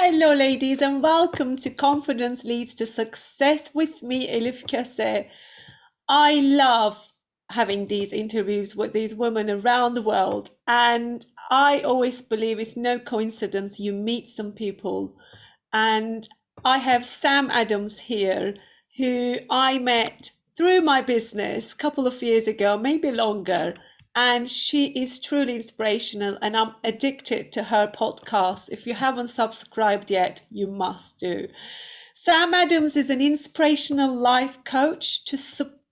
Hello, ladies, and welcome to Confidence Leads to Success with me, Elif Köse. I love having these interviews with these women around the world, and I always believe it's no coincidence you meet some people. And I have Sam Adams here, who I met through my business a couple of years ago, maybe longer. And she is truly inspirational, and I'm addicted to her podcast. If you haven't subscribed yet, you must do. Sam Adams is an inspirational life coach to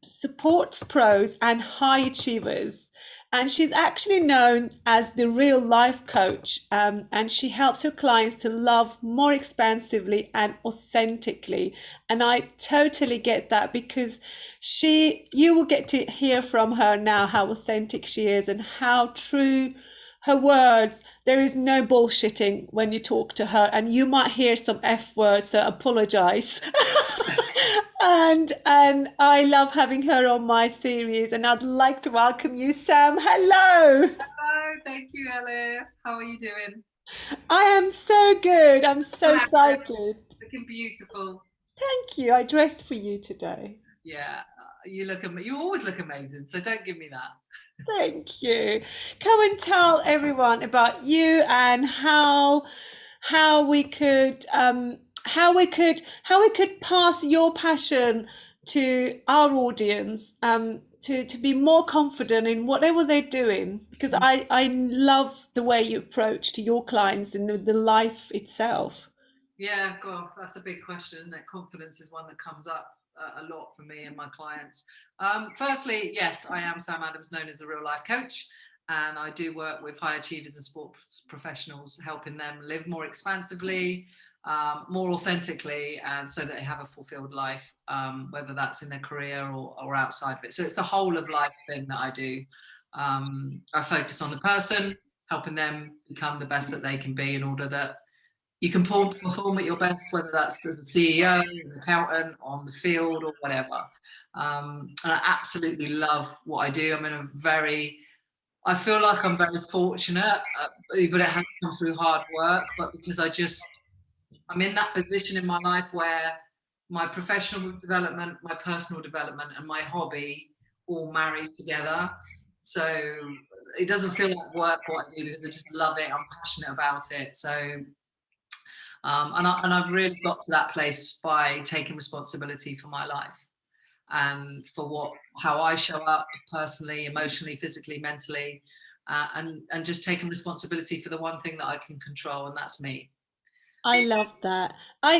support pros and high achievers. And she's actually known as the real life coach. And she helps her clients to love more expansively and authentically. And I totally get that because you will get to hear from her now how authentic she is and how true her words. There is no bullshitting when you talk to her, and you might hear some F words, so apologize. And I love having her on my series, and I'd like to welcome you, Sam. Hello. Hello, thank you, Elif. How are you doing? I am so good. I'm so Hello. excited. Looking beautiful. Thank you. I dressed for you today. Yeah, you always look amazing, so don't give me that. Thank you. Come and tell everyone about you and how we could how we could pass your passion to our audience, to be more confident in whatever they're doing, because I love the way you approach to your clients and the life itself. Yeah, God, that's a big question, isn't it? Confidence is one that comes up a lot for me and my clients. Firstly, yes, I am Sam Adams, known as a real life coach, and I do work with high achievers and sports professionals, helping them live more expansively, more authentically, and so that they have a fulfilled life, whether that's in their career or outside of it. So it's the whole of life thing that I do. I focus on the person, helping them become the best that they can be in order that you can perform at your best, whether that's as a CEO, an accountant, on the field, or whatever. And I absolutely love what I do. I feel like I'm very fortunate, but it has come through hard work. But because I'm in that position in my life where my professional development, my personal development, and my hobby all marries together. So it doesn't feel like work what I do because I just love it. I'm passionate about it. So I've really got to that place by taking responsibility for my life and for how I show up personally, emotionally, physically, mentally, and just taking responsibility for the one thing that I can control, and that's me. I love that. I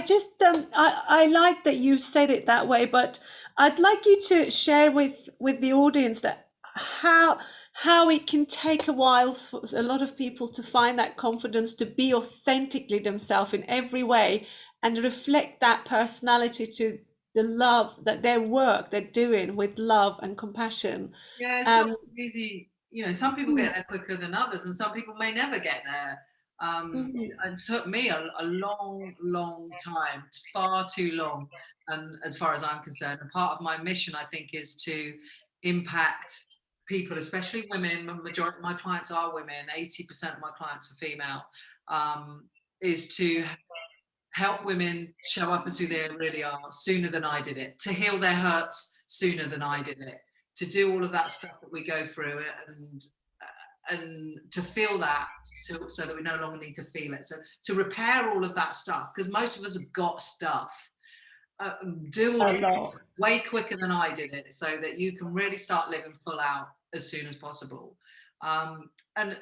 like that you said it that way, but I'd like you to share with the audience that how it can take a while for a lot of people to find that confidence to be authentically themselves in every way and reflect that personality to the love that their work they're doing with love and compassion. Yeah, it's not Um, easy. You know, some people get there quicker than others, and some people may never get there. mhm. It took me a long, long time, far too long, and as far as I'm concerned, and part of my mission, I think, is to impact people, especially women. The majority of my clients are women. 80% of my clients are female. Is to help women show up as who they really are sooner than I did it, to heal their hurts sooner than I did it, to do all of that stuff that we go through and to feel that so that we no longer need to feel it. So to repair all of that stuff, because most of us have got stuff. Do all A of it lot. way quicker than I did it, so that you can really start living full out as soon as possible. And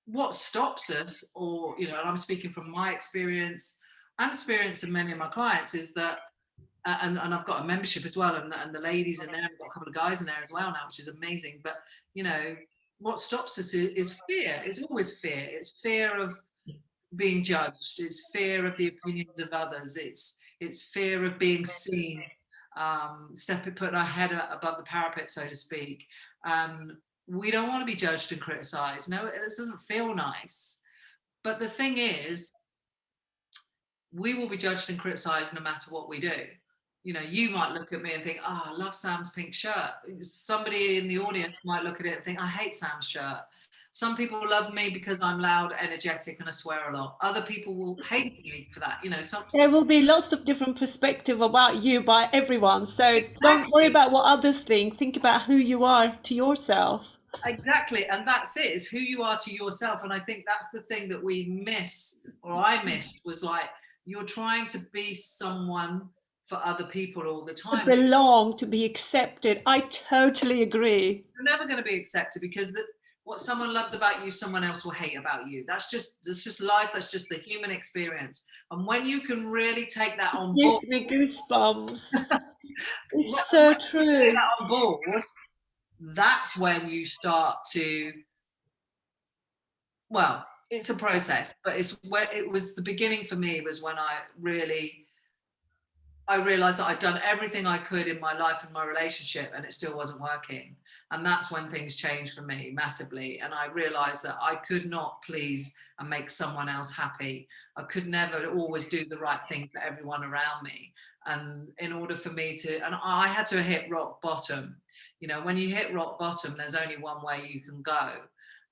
what stops us, or and I'm speaking from my experience and experience of many of my clients, is that and I've got a membership as well, and the ladies in there, I've got a couple of guys in there as well now, which is amazing. But you know, what stops us is fear. It's always fear. It's fear of being judged. It's fear of the opinions of others. It's fear of being seen. Putting our head above the parapet, so to speak. We don't want to be judged and criticised. No, this doesn't feel nice. But the thing is, we will be judged and criticised no matter what we do. You know, you might look at me and think, "Oh, I love Sam's pink shirt." Somebody in the audience might look at it and think, "I hate Sam's shirt." Some people love me because I'm loud, energetic, and I swear a lot. Other people will hate me for that. You know, some There will be lots of different perspective about you by everyone. So don't worry exactly. about what others think. Think about who you are to yourself. Exactly, and that's it. It's who you are to yourself, and I think that's the thing that we miss, or I missed, was like you're trying to be someone for other people all the To time. belong, to be accepted. I totally agree. You're never going to be accepted because what someone loves about you, someone else will hate about you. That's just life. That's just the human experience. And when you can really take that on board, Gives me goosebumps. when It's so you take true. that on board, that's when you start to, well, it's a process, but it's where it was the beginning for me was when I realized that I'd done everything I could in my life and my relationship and it still wasn't working. And that's when things changed for me massively. And I realized that I could not please and make someone else happy. I could never always do the right thing for everyone around me. And in order for me to, and I had to hit rock bottom. You know, when you hit rock bottom, there's only one way you can go.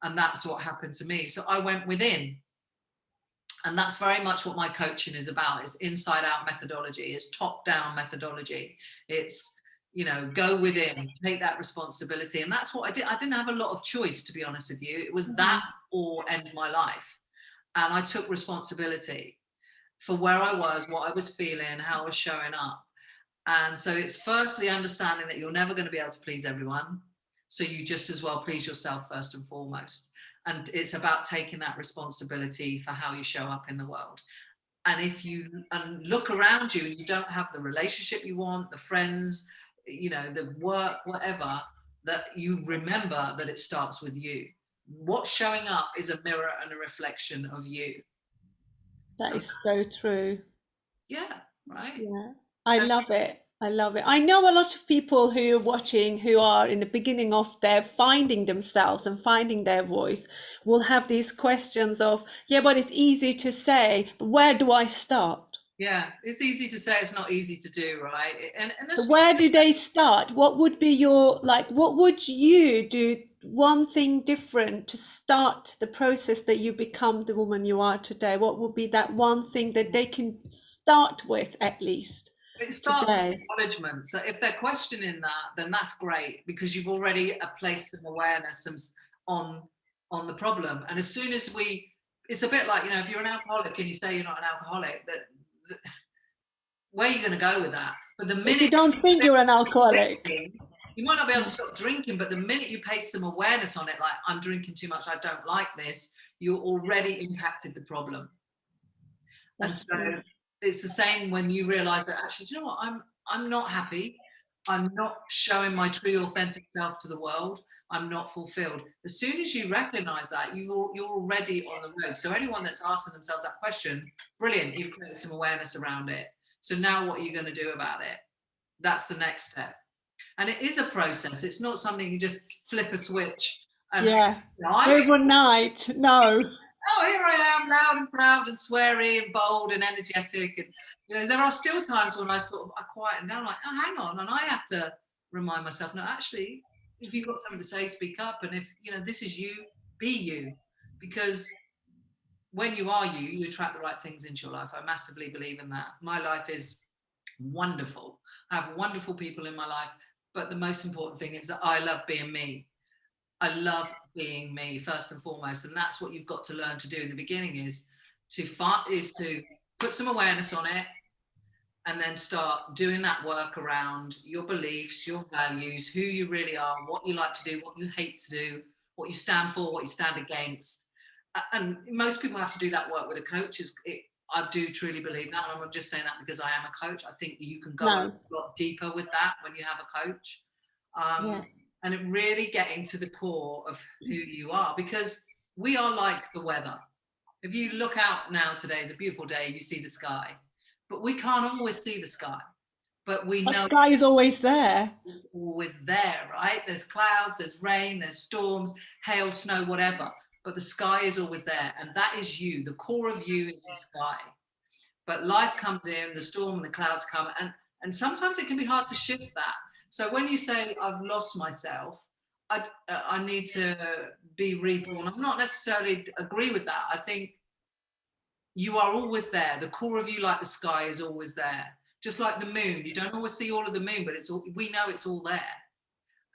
And that's what happened to me. So I went within, and that's very much what my coaching is about. It's inside out methodology, it's top down methodology. It's, you know, go within, take that responsibility. And that's what I did. I didn't have a lot of choice, to be honest with you. It was that or end my life. And I took responsibility for where I was, what I was feeling, how I was showing up. And so it's firstly understanding that you're never going to be able to please everyone. So you just as well please yourself first and foremost. And it's about taking that responsibility for how you show up in the world. And if you and look around you and you don't have the relationship you want, the friends, you know, the work, whatever, that you remember that it starts with you. What's showing up is a mirror and a reflection of you. That And is so true. yeah, right. Yeah, I love it. I love it. I know a lot of people who are watching who are in the beginning of their finding themselves and finding their voice will have these questions of, yeah, but it's easy to say, but where do I start? Yeah, it's easy to say, it's not easy to do, right? And So that's where do they start? What would be your, like, what would you do one thing different to start the process that you become the woman you are today? What would be that one thing that they can start with at least it starts with today? acknowledgement. So if they're questioning that, then that's great because you've already placed some awareness on on the problem. And as soon as it's a bit like, you know, if you're an alcoholic and you say you're not an alcoholic, that where are you going to go with that? But the If you minute don't think you're an you alcoholic. drinking, you might not be able to Yeah, stop drinking, but the minute you place some awareness on it, like I'm drinking too much, I don't like this, you already impacted the problem. And that's so true. it's the same when you realize that actually, do you know what? I'm not happy. I'm not showing my true authentic self to the world. I'm not fulfilled. As soon as you recognize that, you're already on the road. So anyone that's asking themselves that question, brilliant, you've created some awareness around it. So now what are you going to do about it? That's the next step. And it is a process. It's not something you just flip a switch and, Yeah. you know, I'm Overnight. No. oh, here I am, loud and proud and sweary and bold and energetic. And, you know, there are still times when I quieten down, like, oh, hang on. And I have to remind myself, no, actually, if you've got something to say, speak up. And if, you know, this is you, be you. Because when you are you, you attract the right things into your life. I massively believe in that. My life is wonderful. I have wonderful people in my life. But the most important thing is that I love being me. I love being me first and foremost, and that's what you've got to learn to do in the beginning is to put some awareness on it, and then start doing that work around your beliefs, your values, who you really are, what you like to do, what you hate to do, what you stand for, what you stand against. And most people have to do that work with a coach. I do truly believe that, and I'm not just saying that because I am a coach. I think that you can go a No. lot deeper with that when you have a coach. Yeah. And it really getting to the core of who you are, because we are like the weather. If you look out now, today is a beautiful day, you see the sky, but we can't always see the sky, but we But know sky is always there. it's always there, right? There's clouds, there's rain, there's storms, hail, snow, whatever, but the sky is always there, and that is you. The core of you is the sky. But life comes in, the storm and the clouds come, and sometimes it can be hard to shift that. So when you say I've lost myself, I need to be reborn. I'm not necessarily agree with that. I think you are always there. The core of you, like the sky, is always there. Just like the moon. You don't always see all of the moon, but it's all, we know it's all there.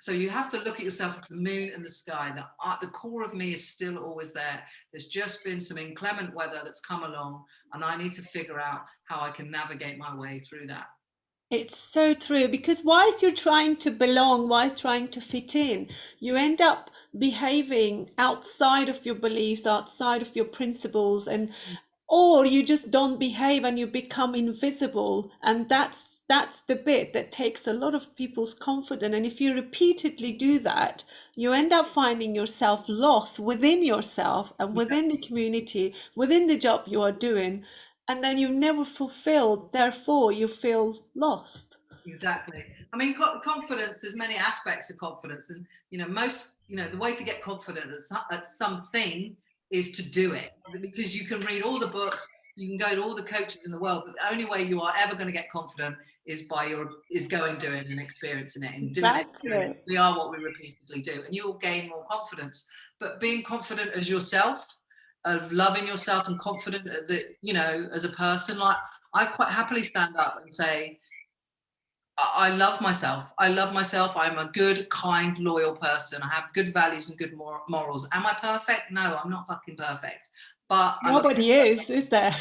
So you have to look at yourself as the moon and the sky. The core of me is still always there. There's just been some inclement weather that's come along, and I need to figure out how I can navigate my way through that. It's so true, because whilst you're trying to belong, whilst trying to fit in, you end up behaving outside of your beliefs, outside of your principles, and or you just don't behave and you become invisible. And that's the bit that takes a lot of people's confidence. And if you repeatedly do that, you end up finding yourself lost within yourself and within the community, within the job you are doing, and then you're never fulfilled, therefore you feel lost. Exactly. I mean, confidence, there's many aspects to confidence, and the way to get confident at something is to do it, because you can read all the books, you can go to all the coaches in the world, but the only way you are ever going to get confident is going, doing, and experiencing it, and doing it. Exactly. We are what we repeatedly do, and you will gain more confidence. But being confident as yourself, of loving yourself, and confident that, as a person, like, I quite happily stand up and say, I love myself. I love myself. I'm a good, kind, loyal person. I have good values and good morals. Am I perfect? No, I'm not fucking perfect. But I'm a Nobody is there?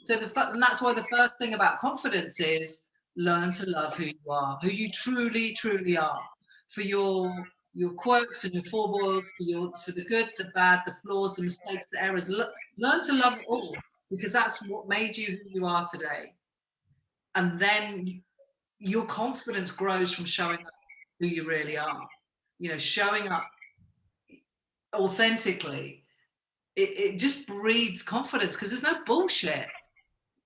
so and that's why the first thing about confidence is learn to love who you are, who you truly, truly are, for your quirks and your foibles, for the good, the bad, the flaws, the mistakes, the errors. Learn to love it all, because that's what made you who you are today. And then your confidence grows from showing up who you really are. Showing up authentically. It just breeds confidence, because there's no bullshit.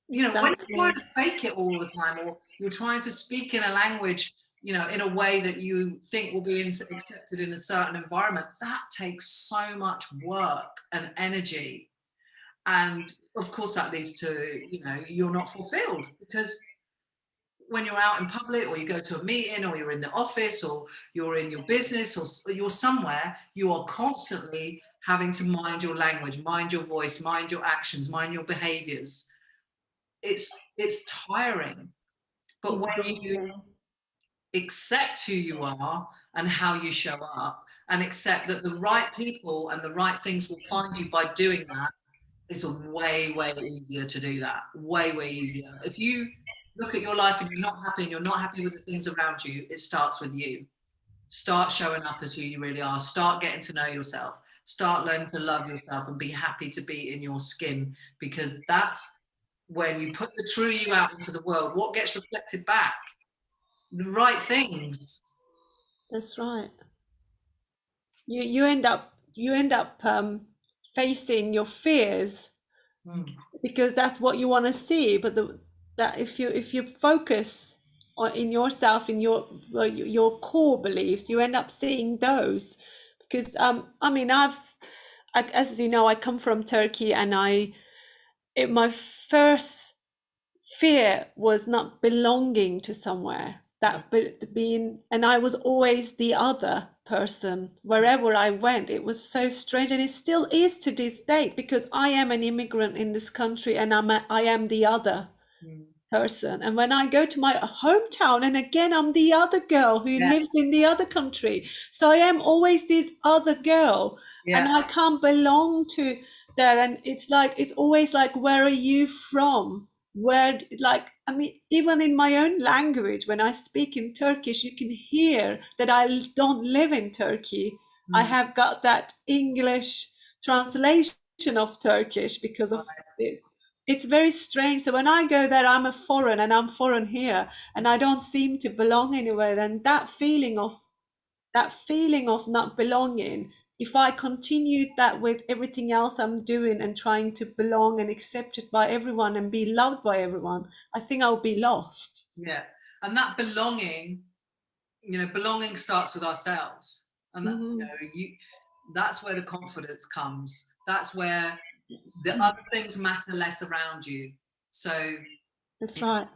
When you're trying Exactly. to fake it all the time, or you're trying to speak in a language, in a way that you think will be accepted in a certain environment, that takes so much work and energy. And of course, that leads to, you're not fulfilled, because when you're out in public, or you go to a meeting, or you're in the office, or you're in your business, or you're somewhere, you are constantly having to mind your language, mind your voice, mind your actions, mind your behaviors. It's tiring. But when you Exhausting. accept who you are and how you show up, and accept that the right people and the right things will find you by doing that, it's way, way easier to do that. Way, way easier. If you look at your life and you're not happy with the things around you, it starts with you. Start showing up as who you really are. Start getting to know yourself. Start learning to love yourself and be happy to be in your skin, because that's when you put the true you out into the world. What gets reflected back? The right things. That's right. You end up facing your fears Mm. because that's what you want to see. But that if you focus on in yourself, in your core beliefs, you end up seeing those. Because I mean, as you know, I come from Turkey, and my first fear was not belonging to somewhere, Yeah. that being, and I was always the other person wherever I went. It was so strange, and it still is to this date, because I am an immigrant in this country, and I am the other Mm. person. And when I go to my hometown, and again, I'm the other girl who Yeah. lives in the other country. So I am always this other girl, and Yeah. I can't belong to there. And it's always like, where are you from? Like, I mean, even in my own language, when I speak in Turkish, you can hear that I don't live in Turkey. I Mm. have got that English translation of Turkish because of it. It's very strange. So when I go there, I'm a foreign, and I'm foreign here, and I don't seem to belong anywhere. And that feeling of not belonging, if I continued that with everything else I'm doing and trying to belong and accepted by everyone and be loved by everyone, I think I'll be lost. Yeah. And that belonging starts with ourselves. And Hmm. that's where the confidence comes. That's where the other things matter less around you. So, That's right.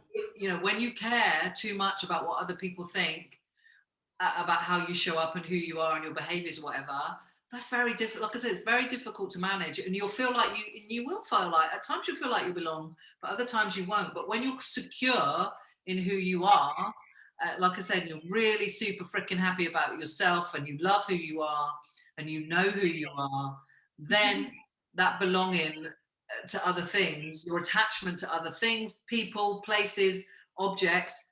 when you care too much about what other people think, about how you show up and who you are and your behaviors or whatever, that's very difficult. Like I said, it's very difficult to manage, and you'll feel like you will feel like at times you feel like you belong, but other times you won't. But when you're secure in who you are, like I said, you're really super freaking happy about yourself and you love who you are and you know who you are, then that belonging to other things, your attachment to other things, people, places, objects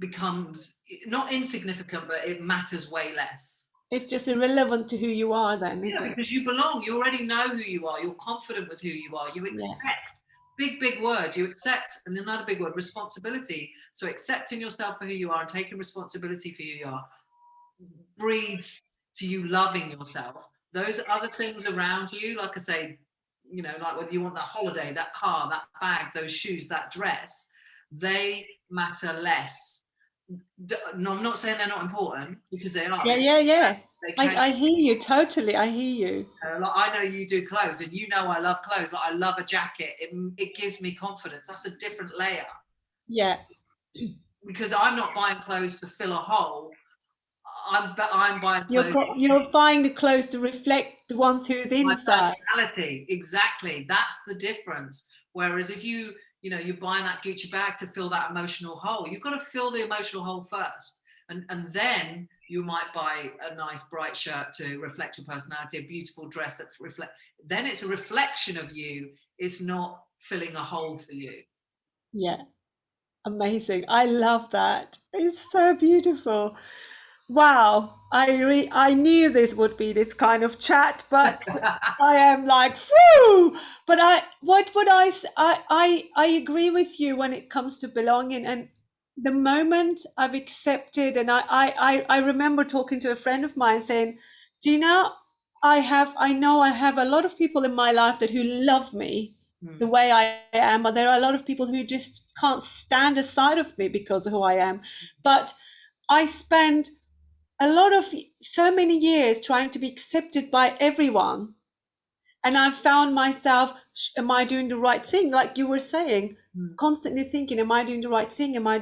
becomes not insignificant, but it matters way less. It's just irrelevant to who you are then, is Yeah, it? because you belong. You already know who you are. You're confident with who you are. You Yeah. accept. Big, big word. You accept, and another big word, responsibility. So accepting yourself for who you are and taking responsibility for who you are breeds to you loving yourself. Those other things around you, like I say, like whether you want that holiday, that car, that bag, those shoes, that dress, they matter less. No, I'm not saying they're not important because they are, Yeah, because yeah, yeah. they I, can. I hear you totally. I hear you. Like I know you do clothes, and you know I love clothes. Like I love a jacket. It gives me confidence. That's a different layer Yeah. because I'm not buying clothes to fill a hole. I'm buying clothes You're buying the clothes to reflect the ones who's my inside. personality. Exactly. That's the difference. Whereas if you're buying that Gucci bag to fill that emotional hole, you've got to fill the emotional hole first. And then you might buy a nice bright shirt to reflect your personality, a beautiful dress that reflect. Then it's a reflection of you. It's not filling a hole for you. Yeah. Amazing. I love that. It's so beautiful. Wow, I knew this would be this kind of chat, but I am like, whoo! But what would I agree with you when it comes to belonging. And the moment I've accepted, and I remember talking to a friend of mine saying, Gina, I know I have a lot of people in my life that who love me the Mm, way I am, but there are a lot of people who just can't stand aside of me because of who I am. But I spend a lot of so many years trying to be accepted by everyone, and I found myself, am I doing the right thing, like you were saying, mm, constantly thinking, am I doing the right thing, am I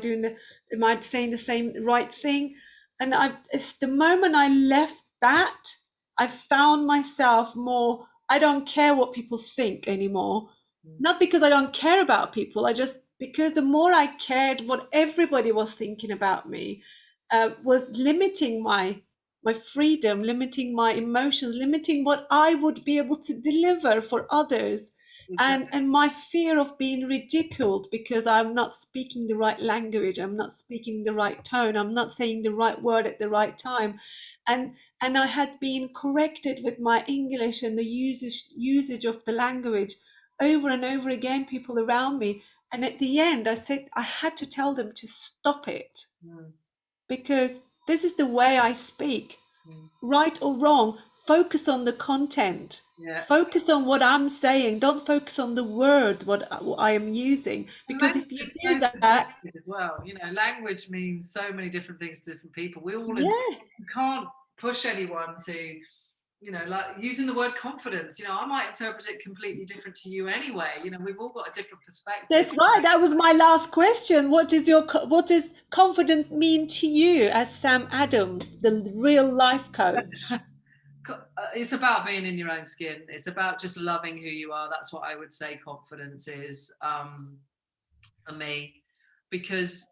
saying the same right thing? And it's the moment I left that, I found myself more, I don't care what people think anymore. mm, Not because I don't care about people, I just, because the more I cared what everybody was thinking about me, was limiting my freedom, limiting my emotions, limiting what I would be able to deliver for others. exactly. And my fear of being ridiculed because I'm not speaking the right language, I'm not speaking the right tone, I'm not saying the right word at the right time. And I had been corrected with my English and the usage of the language over and over again, people around me. And at the end, I said I had to tell them to stop it Mm, because this is the way I speak. mm. Right or wrong, focus on the content. Yeah. Focus on what I'm saying. Don't focus on the word, what I am using. And Because language if you is do so that, subjective as well. Language means so many different things to different people. We all yeah, you can't push anyone to, like using the word confidence. I might interpret it completely different to you anyway. We've all got a different perspective. that's right. That was my last question. What does confidence mean to you as Sam Adams, the real life coach? It's about being in your own skin. It's about just loving who you are. That's what I would say confidence is, for me, because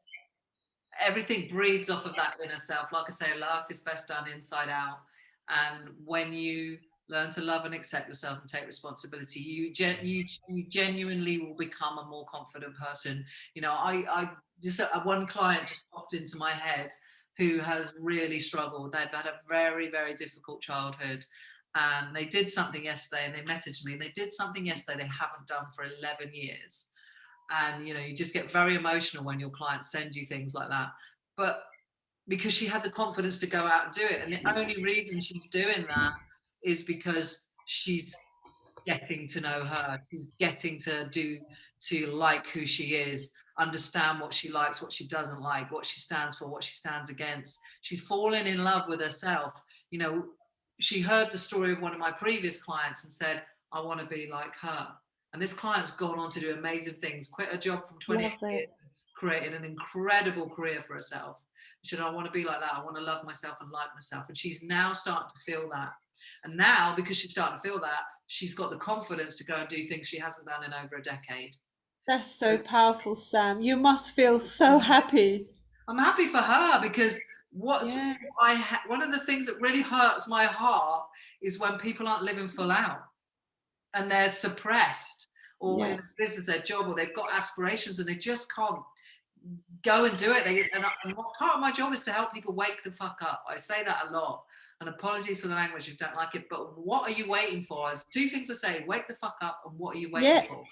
everything breeds off of that inner self. Like I say, life is best done inside out. And when you learn to love and accept yourself and take responsibility, you genuinely will become a more confident person. I just one client just popped into my head who has really struggled. They've had a very, very difficult childhood. And they did something yesterday and they messaged me and they did something yesterday they haven't done for 11 years. And you just get very emotional when your clients send you things like that. But because she had the confidence to go out and do it, and the only reason she's doing that is because she's getting to know her, she's getting to like who she is, understand what she likes, what she doesn't like, what she stands for, what she stands against. She's fallen in love with herself. She heard the story of one of my previous clients and said, I want to be like her. And this client's gone on to do amazing things, quit a job from 28 Love it. years, created an incredible career for herself. She said, I want to be like that. I want to love myself and like myself. And she's now starting to feel that. And now, because she's starting to feel that, she's got the confidence to go and do things she hasn't done in over a decade. That's so powerful, Sam. You must feel so happy. I'm happy for her because Yeah, one of the things that really hurts my heart is when people aren't living full out and they're suppressed, or yeah, in a business, their job, or they've got aspirations and they just can't go and do it. And what part of my job is to help people wake the fuck up. I say that a lot. And apologies for the language if you don't like it, but what are you waiting for? There's two things to say: wake the fuck up, and what are you waiting yeah. for?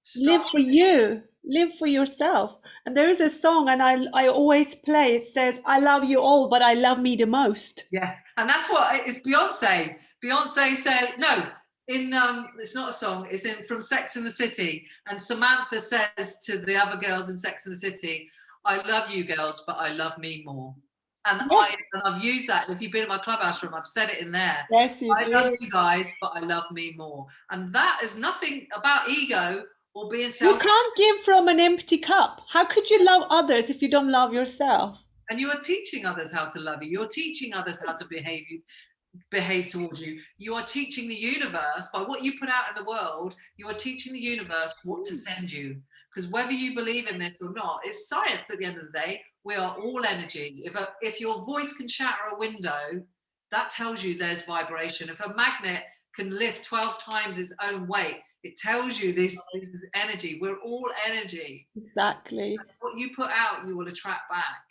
Start. Live for you, live for yourself. And there is a song, and I always play. It says, "I love you all, but I love me the most." Yeah, and that's what it's Beyonce. Beyonce said no. In it's not a song. It's in from Sex and the City, and Samantha says to the other girls in Sex and the City, "I love you girls, but I love me more." And Yeah, I've used that. If you've been in my clubhouse room, I've said it in there. yes, you I love do. you guys, but I love me more. And that is nothing about ego or being You self. can't give from an empty cup. How could you love others if you don't love yourself? And you are teaching others how to love you. You're teaching others how to behave towards you. You are teaching the universe by what you put out in the world. You are teaching the universe what to send you. Because whether you believe in this or not, it's science at the end of the day. We are all energy. If your voice can shatter a window, that tells you there's vibration. If a magnet can lift 12 times its own weight, it tells you this is energy. We're all energy. Exactly. What you put out, you will attract back.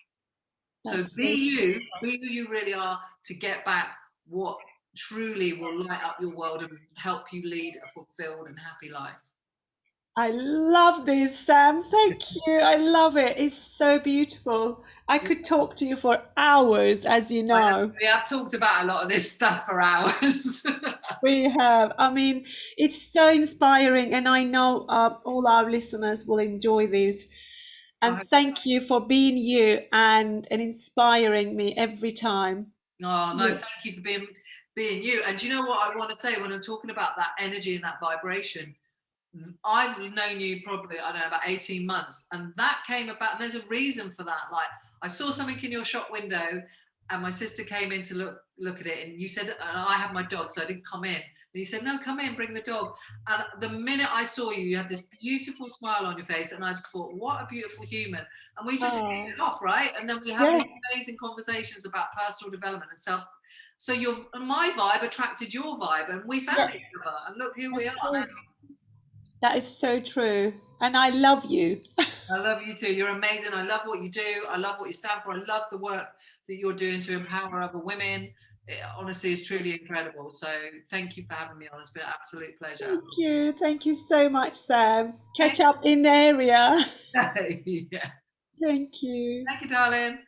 So That's so true. be who you really are to get back what truly will light up your world and help you lead a fulfilled and happy life. I love this, Sam. Thank you. I love it. It's so beautiful. I could talk to you for hours, as you know. We have talked about a lot of this stuff for hours. We have. I mean, it's so inspiring, and I know all our listeners will enjoy this. And thank you for being you and inspiring me every time. Oh no, Yeah. thank you for being you. And do you know what I want to say when I'm talking about that energy and that vibration? I've known you probably, I don't know, about 18 months. And that came about, and there's a reason for that. Like, I saw something in your shop window, and my sister came in to look at it. And you said, and I have my dog, so I didn't come in. And you said, no, come in, bring the dog. And the minute I saw you, you had this beautiful smile on your face. And I just thought, what a beautiful human. And we just hit Oh, it off, right? And then we have yeah. these amazing conversations about personal development and self. So my vibe attracted your vibe, and we Yeah, found each other. And look, here we that's are now. true. That is so true. And I love you. I love you too. You're amazing. I love what you do. I love what you stand for. I love the work that you're doing to empower other women. It honestly is truly incredible. So thank you for having me on. It's been an absolute pleasure. Thank you. Thank you so much, Sam. Thank Catch up in the area. you. Yeah. Thank you. Thank you, darling.